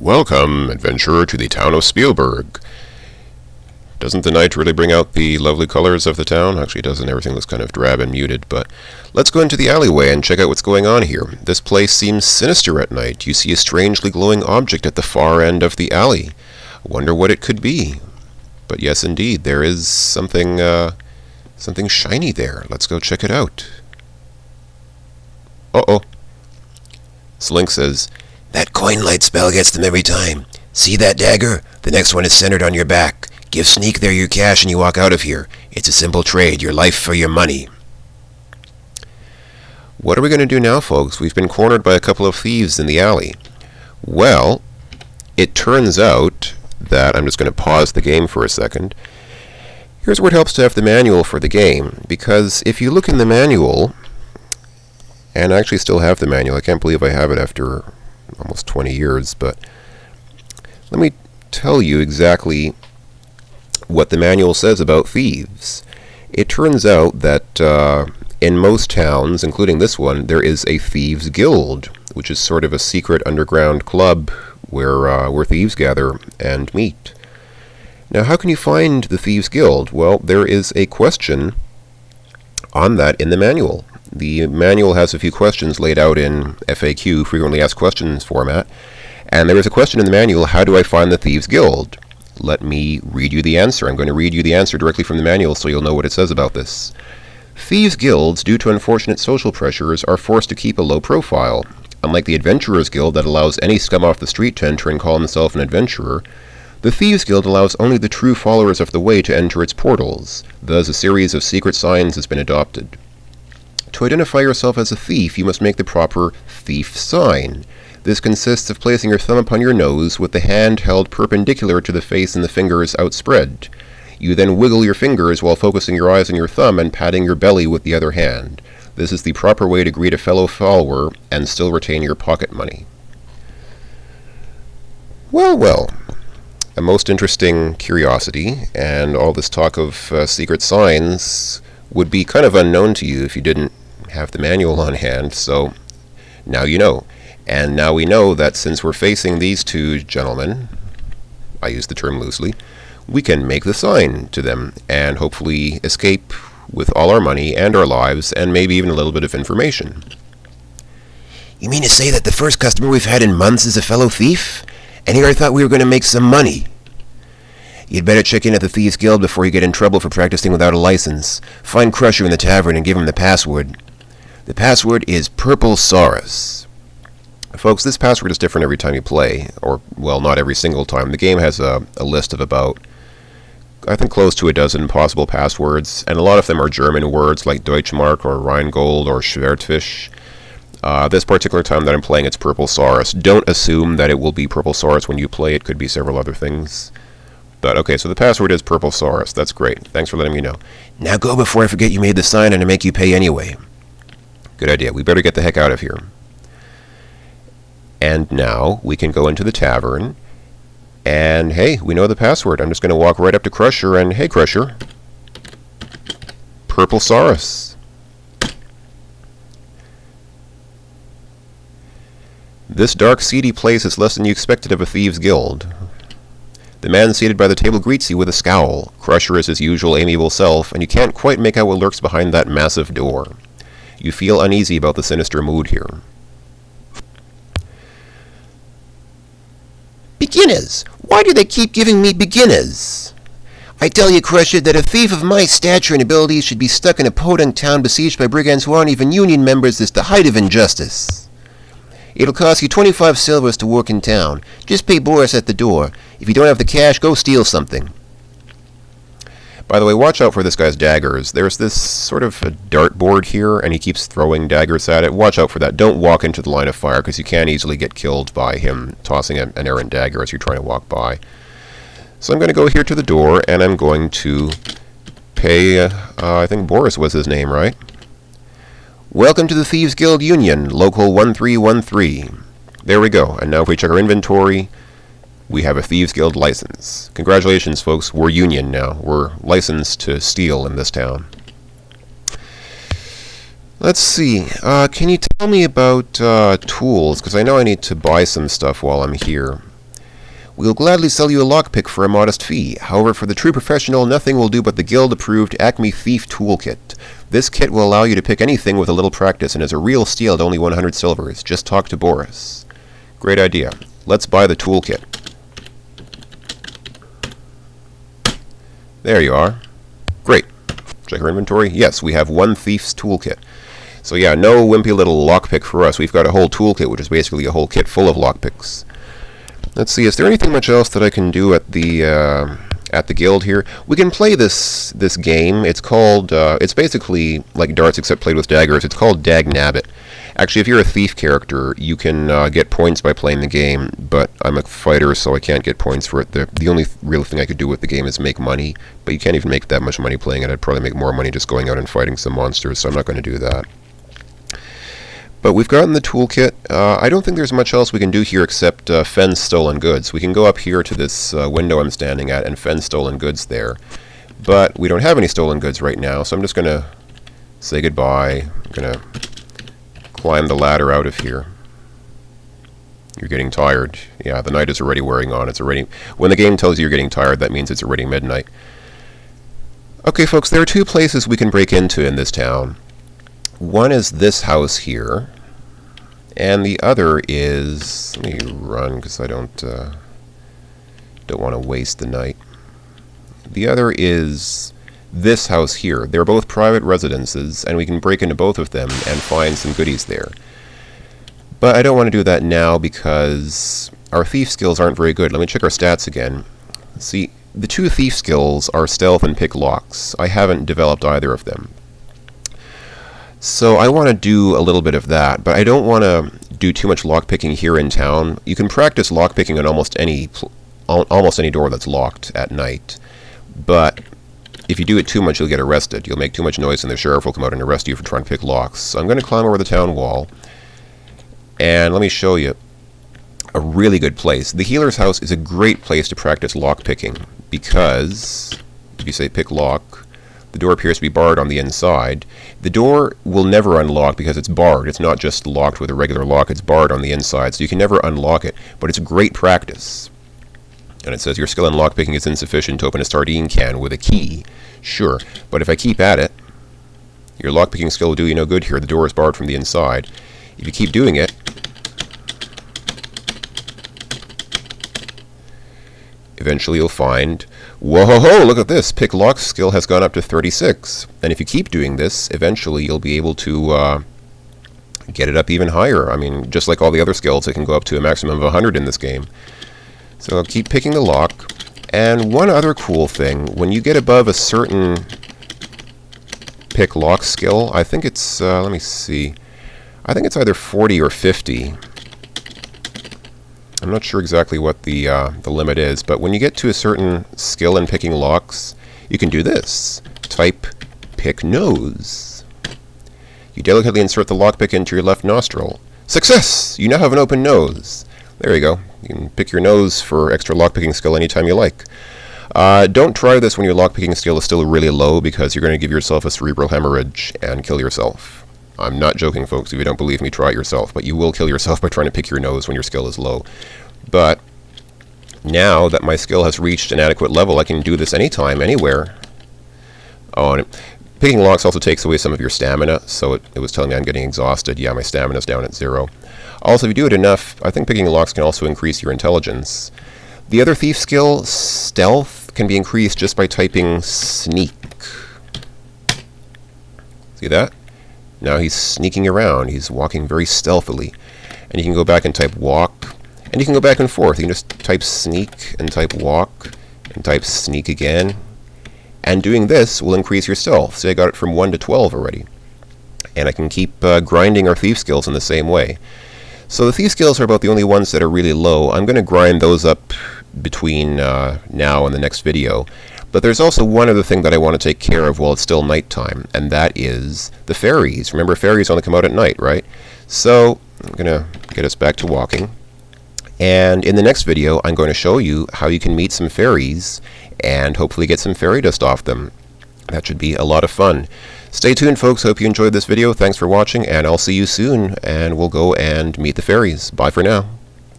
Welcome, adventurer, to the town of Spielberg. Doesn't the night really bring out the lovely colors of the town? Actually, it doesn't. Everything looks kind of drab and muted, but let's go into the alleyway and check out what's going on here. This place seems sinister at night. You see a strangely glowing object at the far end of the alley. Wonder what it could be. But yes, indeed, there is something shiny there. Let's go check it out. Uh-oh. Slink says, "That coin light spell gets them every time. See that dagger? The next one is centered on your back. Give Sneak there your cash and you walk out of here. It's a simple trade, your life for your money." What are we going to do now, folks? We've been cornered by a couple of thieves in the alley. Well, it turns out that I'm just going to pause the game for a second. Here's where it helps to have the manual for the game, because if you look in the manual, and I actually still have the manual, I can't believe I have it after almost 20 years, but let me tell you exactly what the manual says about thieves. It turns out that in most towns, including this one, there is a thieves guild, which is sort of a secret underground club where thieves gather and meet. Now, how can you find the thieves guild? Well, there is a question on that in the manual. The manual has a few questions laid out in FAQ, frequently asked questions format, and there is a question in the manual, how do I find the thieves guild? Let me read you the answer. I'm going to read you the answer directly from the manual so you'll know what it says about this. Thieves guilds, due to unfortunate social pressures, are forced to keep a low profile. Unlike the Adventurers Guild that allows any scum off the street to enter and call himself an adventurer, the Thieves Guild allows only the true followers of the way to enter its portals. Thus, a series of secret signs has been adopted. To identify yourself as a thief, you must make the proper thief sign. This consists of placing your thumb upon your nose with the hand held perpendicular to the face and the fingers outspread. You then wiggle your fingers while focusing your eyes on your thumb and patting your belly with the other hand. This is the proper way to greet a fellow follower and still retain your pocket money. Well. A most interesting curiosity, and all this talk of secret signs would be kind of unknown to you if you didn't have the manual on hand, so now you know. And now we know that since we're facing these two gentlemen, I use the term loosely, we can make the sign to them and hopefully escape with all our money and our lives and maybe even a little bit of information. "You mean to say that the first customer we've had in months is a fellow thief? And here I thought we were going to make some money." "You'd better check in at the Thieves Guild before you get in trouble for practicing without a license. Find Crusher in the tavern and give him the password. The password is Purple Saurus." Folks, this password is different every time you play, or, well, not every single time. The game has a list of about, I think, close to a dozen possible passwords, and a lot of them are German words like Deutschmark or Rheingold or Schwertfisch. This particular time that I'm playing, it's Purple Saurus. Don't assume that it will be Purple Saurus when you play. It could be several other things. But okay, so the password is Purple Saurus. That's great. Thanks for letting me know. "Now go before I forget you made the sign and I make you pay anyway." Good idea. We better get the heck out of here. And now we can go into the tavern. And hey, we know the password. I'm just going to walk right up to Crusher and, hey Crusher, Purple Saurus. This dark, seedy place is less than you expected of a thieves' guild. The man seated by the table greets you with a scowl. Crusher is his usual amiable self, and you can't quite make out what lurks behind that massive door. You feel uneasy about the sinister mood here. "Beginners! Why do they keep giving me beginners? I tell you, Crusher, that a thief of my stature and abilities should be stuck in a podunk town besieged by brigands who aren't even union members is the height of injustice. It'll cost you 25 silvers to work in town. Just pay Boris at the door. If you don't have the cash, go steal something." By the way, watch out for this guy's daggers. There's this sort of a dartboard here, and he keeps throwing daggers at it. Watch out for that. Don't walk into the line of fire, because you can easily get killed by him tossing an errant dagger as you're trying to walk by. So I'm going to go here to the door, and I'm going to pay, I think Boris was his name, right? "Welcome to the Thieves Guild Union, local 1313. There we go. And now if we check our inventory, we have a Thieves Guild license. Congratulations, folks. We're union now. We're licensed to steal in this town. Let's see. Can you tell me about tools? Because I know I need to buy some stuff while I'm here. We'll gladly sell you a lockpick for a modest fee. However, for the true professional, nothing will do but the Guild-approved Acme Thief Toolkit. This kit will allow you to pick anything with a little practice and is a real steal at only 100 silvers. Just talk to Boris. Great idea. Let's buy the toolkit. There you are. Great. Check our inventory. Yes, we have one thief's toolkit. So yeah, no wimpy little lockpick for us. We've got a whole toolkit, which is basically a whole kit full of lockpicks. Let's see, is there anything much else that I can do at the guild here? We can play this game. It's called, it's basically like darts except played with daggers. It's called Dag Nabbit. Actually, if you're a thief character, you can get points by playing the game, but I'm a fighter, so I can't get points for it. The only real thing I could do with the game is make money, but you can't even make that much money playing it. I'd probably make more money just going out and fighting some monsters, so I'm not going to do that. But we've gotten the toolkit. I don't think there's much else we can do here except fend stolen goods. We can go up here to this window I'm standing at and fend stolen goods there. But we don't have any stolen goods right now, so I'm just going to say goodbye. I'm going to climb the ladder out of here. You're getting tired. Yeah, the night is already wearing on. It's already... When the game tells you you're getting tired, that means it's already midnight. Okay, folks, there are two places we can break into in this town. One is this house here, and the other is... Let me run, because I don't want to waste the night. The other is this house here. They're both private residences, and we can break into both of them and find some goodies there. But I don't want to do that now because our thief skills aren't very good. Let me check our stats again. See, the two thief skills are stealth and pick locks. I haven't developed either of them. So I want to do a little bit of that, but I don't want to do too much lockpicking here in town. You can practice lockpicking on almost any door that's locked at night, but if you do it too much, you'll get arrested. You'll make too much noise and the sheriff will come out and arrest you for trying to pick locks. So I'm going to climb over the town wall, and let me show you a really good place. The healer's house is a great place to practice lockpicking because if you say pick lock, the door appears to be barred on the inside. The door will never unlock because it's barred. It's not just locked with a regular lock, it's barred on the inside, so you can never unlock it, but it's great practice. And it says your skill in lockpicking is insufficient to open a sardine can with a key. Sure, but if I keep at it, your lockpicking skill will do you no good here. The door is barred from the inside. If you keep doing it, eventually you'll find, whoa, look at this, pick lock skill has gone up to 36. And if you keep doing this, eventually you'll be able to get it up even higher. I mean, just like all the other skills, it can go up to a maximum of 100 in this game. So I'll keep picking the lock. And one other cool thing, when you get above a certain pick lock skill, I think it's, let me see, I think it's either 40 or 50. I'm not sure exactly what the limit is, but when you get to a certain skill in picking locks, you can do this. Type pick nose. You delicately insert the lockpick into your left nostril. Success! You now have an open nose. There you go. You can pick your nose for extra lockpicking skill anytime you like. Don't try this when your lockpicking skill is still really low because you're going to give yourself a cerebral hemorrhage and kill yourself. I'm not joking, folks. If you don't believe me, try it yourself. But you will kill yourself by trying to pick your nose when your skill is low. But now that my skill has reached an adequate level, I can do this anytime, anywhere. Oh, and picking locks also takes away some of your stamina, so it was telling me I'm getting exhausted. Yeah, my stamina's down at 0. Also, if you do it enough, I think picking locks can also increase your intelligence. The other thief skill, stealth, can be increased just by typing sneak. See that? Now he's sneaking around. He's walking very stealthily. And you can go back and type walk. And you can go back and forth. You can just type sneak and type walk and type sneak again. And doing this will increase your stealth. See, I got it from 1 to 12 already. And I can keep grinding our thief skills in the same way. So the thief skills are about the only ones that are really low. I'm going to grind those up between now and the next video. But there's also one other thing that I want to take care of while it's still nighttime, and that is the fairies. Remember, fairies only come out at night, right? So I'm going to get us back to walking. And in the next video, I'm going to show you how you can meet some fairies and hopefully get some fairy dust off them. That should be a lot of fun. Stay tuned, folks. Hope you enjoyed this video. Thanks for watching, and I'll see you soon, and we'll go and meet the fairies. Bye for now.